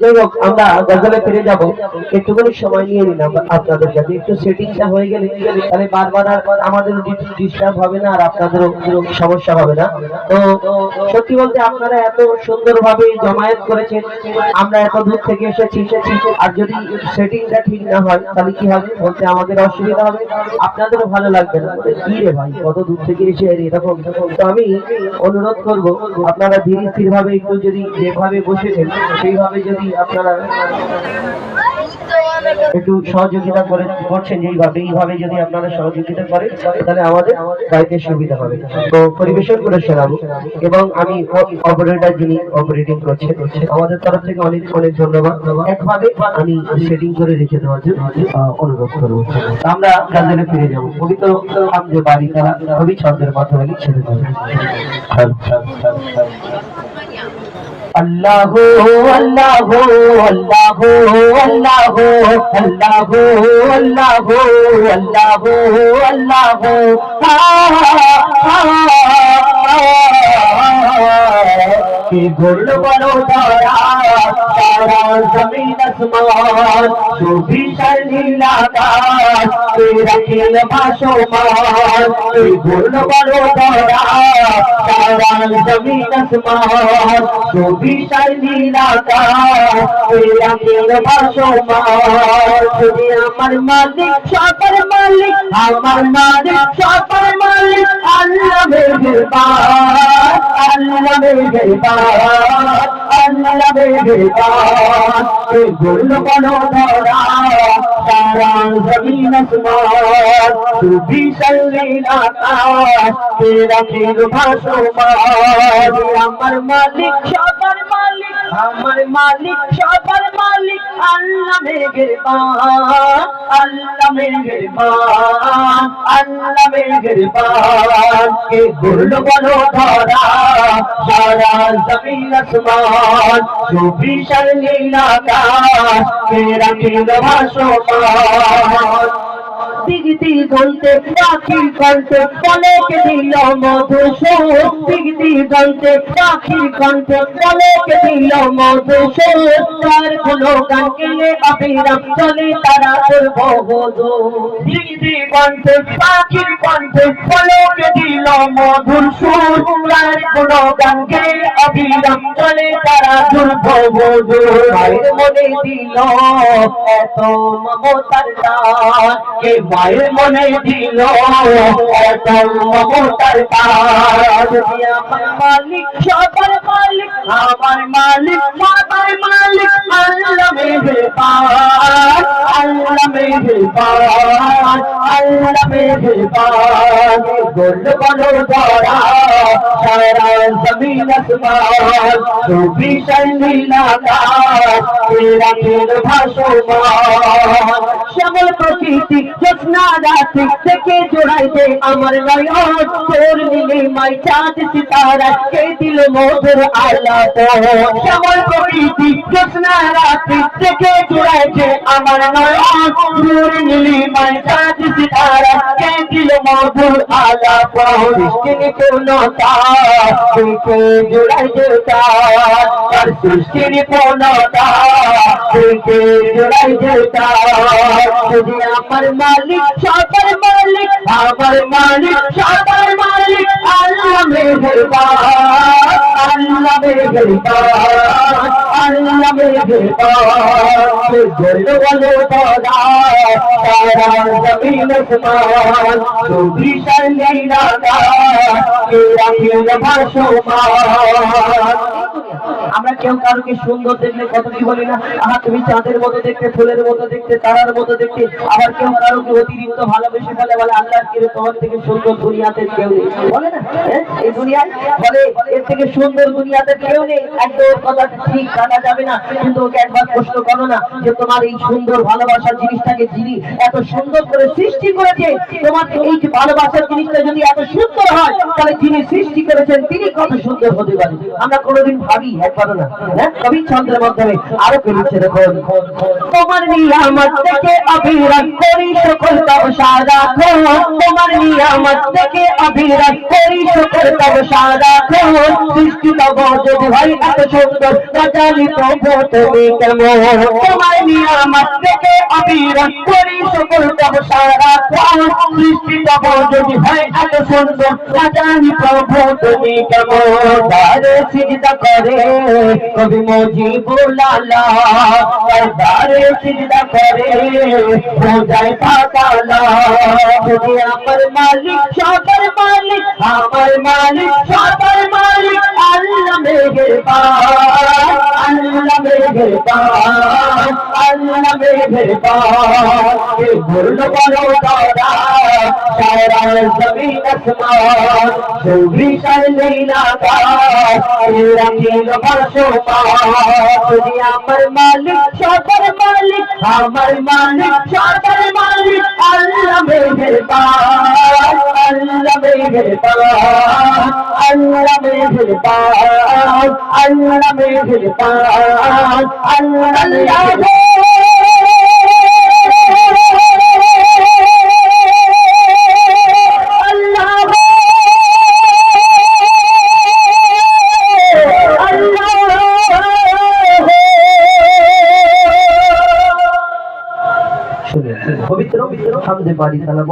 যাই হোক, আমরা গজলে ফিরে যাব। একটুখানি সময় নিয়ে নিলাম আপনাদের কাছে, একটু সেটিংটা হয়ে গেলে তাহলে বারবার আর আমাদের ডিস্টার্ব হবে না, আর আপনাদেরও সমস্যা হবে না। তো সত্যি বলতে আপনারা এত সুন্দরভাবে জমায়েত করেছেন, আমরা এত দূর থেকে এসেছি, আর যদি সেটিংটা ঠিক না হয় তাহলে কি হবে বলতে আমাদের অসুবিধা হবে, আপনাদেরও ভালো লাগবে না। কি রে ভাই, কত দূর থেকে এসে এরকম। তো আমি অনুরোধ করব আপনারা ধীরে স্থির ভাবে একটু, যদি যেভাবে বসেছেন সেইভাবে যদি আপনারা একটু সহযোগিতা করছেন, এইভাবে যদি আপনারা সহযোগিতা করেন তাহলে আমাদের গাইতে সুবিধা হবে। তো পরিবেশন করে শোনাবো, এবং আমি অপারেটর যিনি অপারেটিং করছেন আমাদের তরফ থেকে অনেক অনেক ধন্যবাদ। একভাবে আমি সেটিং করে রেখে দেওয়ার জন্য অনুরোধ করবো। আমরা গাজলে ফিরে যাবো। পবিত্র নাম যে বাড়ি তারা কবি ছন্দের মাধ্যমে ছেড়ে দেবে। अल्लाह अल्लाह अल्लाह अल्लाह अल्लाह अल्लाह अल्लाह कि गुल बनो तारा तारा जमीन आसमान जो भी शर्मीला का तेरा खेल भाषोमान कि गुल बनो तारा तारा जमीन आसमान जो भी शर्मीला का तेरा खेल भाषोमान तुझे अमर मालिक शापर मालिक अमर मालिक शापर मालिक अल्लाह मेहरबान अल्लाह मेहरबान अल्लाह मेहरबान के गुल बनो धरा सारा जमीन आसमान तू भी शर्मीला का तेरा खेल भाषोमान अमर मालिक शापर मालिक अमर मालिक शापर मालिक अल्लाह मेहरबान अल्लाह मेहरबान अल्लाह मेहरबान के गुल बनो धरा सारा जमीन आसमान जो भी शर्मीला का तेरा खेल भाषोमान दिगती गंते पाखी कंठे पलक दिल मधुर सुर दिगती गंते पाखी कंठे पलक दिल मधुर सुर तार गुनो गान के अभिराम चले तारा बहुदो दिगती गंते पाखी कंठे पलक दिल मधुर सुर तार गुनो गान के अभिराम चले तारा बहुदो माয়ের মনে দিল এত মমতার টান কে মায়ের মনে দিল এত মমতার টান আমার মালিক সবার মালিক আমার মালিক সবার মালিক আল্লাহ মেহেরবান আল্লাহ মেহেরবান আল্লাহ মেহেরবান গোল বলো ধরা সারা জমিন আসমান তুমি শর্মিলা का तेरा खेल भाषोमान শ্যামল প্রকৃতি জ্যোৎস্না রাত্রি থেকে জোড়াইতে আমার নয়ন তোর নীলিমায় চাঁদ সিতারা কে দিল মধুর আলাপ শ্যামল প্রকৃতি জ্যোৎস্না রাত্রি থেকে জোড়াইতে আমার নয়ন তোর নীলিমায় চাঁদ সিতারা কে দিল মধুর আলাপ সৃষ্টি নিপুণতা থেকে জোড়াইতে তার সৃষ্টি নিপুণতা থেকে জোড়াইতে তার तुझे अमर मालिक शापर मालिक अमर मालिक शापर मालिक अल्लाह मेहरबान अल्लाह मेहरबान अल्लाह मेहरबान गुल बनो धरा सारा जमीन आसमान तू भी शर्मीला का तेरा खेल भाषोमान আমরা কেউ কারোকে সুন্দর দেখলে কত কি বলি না, আহা তুমি চাঁদের মতো দেখতে, ফুলের মতো দেখতে, তারার মতো দেখতে। আবার কেউ কারোকে অতিরিক্ত ভালোবেসে ফেলে, বলে আল্লাহর কিরে তোমার থেকে সুন্দর দুনিয়াতে কেউ নেই, বলে না এই দুনিয়ায়, বলে এর থেকে সুন্দর দুনিয়াতে কেউ নেই। একদম কথা ঠিক কাটা যাবে না, কিন্তু ওকে একবার প্রশ্ন করো না যে তোমার এই সুন্দর ভালোবাসার জিনিসটাকে যিনি এত সুন্দর করে সৃষ্টি করেছে, তোমার এই ভালোবাসার জিনিসটা যদি এত সুন্দর হয় তাহলে যিনি সৃষ্টি করেছেন তিনি কত সুন্দর হতে পারে। আমরা কোনোদিন ভাবি পারো না হ্যাঁ কবি ছন্দের মাধ্যমে আরো লিখছে দেখুন তোমার নিয়ামত থেকে অবিরাম করি সকল তব সারাক্ষণ তোমার নিয়ামত থেকে অবিরাম করি সকল তব সারাক্ষণ সৃষ্টি তব যদি হয় এত সুন্দর না জানি প্রভু তুমি কেমন তোমার নিয়ামত থেকে অবিরাম করি সকল তব সারাক্ষণ সৃষ্টি তব যদি হয় এত সুন্দর না জানি প্রভু তুমি কেমন দারে সিজদা করে কবি মুজিবুল আলা দারে সিজদা করে हो जाए पाताला তুমি আমার মালিক সবার মালিক আমার মালিক সবার মালিক আল্লাহ মেহেরবান আল্লাহ মেহেরবান আল্লাহ মেহেরবান কে বলল বলো দাদা সারা জমিন আসমান সুবিশাল লীলাটা রাখিল বর্ষপা তুমি আমার মালিক সবার মালিক আমার মালিক সবার মালিক আল্লাহ মেহেরবান আল্লাহ মেহেরবান আল্লাহ মেহেরবান আল্লাহ মেহেরবান আল্লাহ পবিত্র হামদে বাড়ি সালাম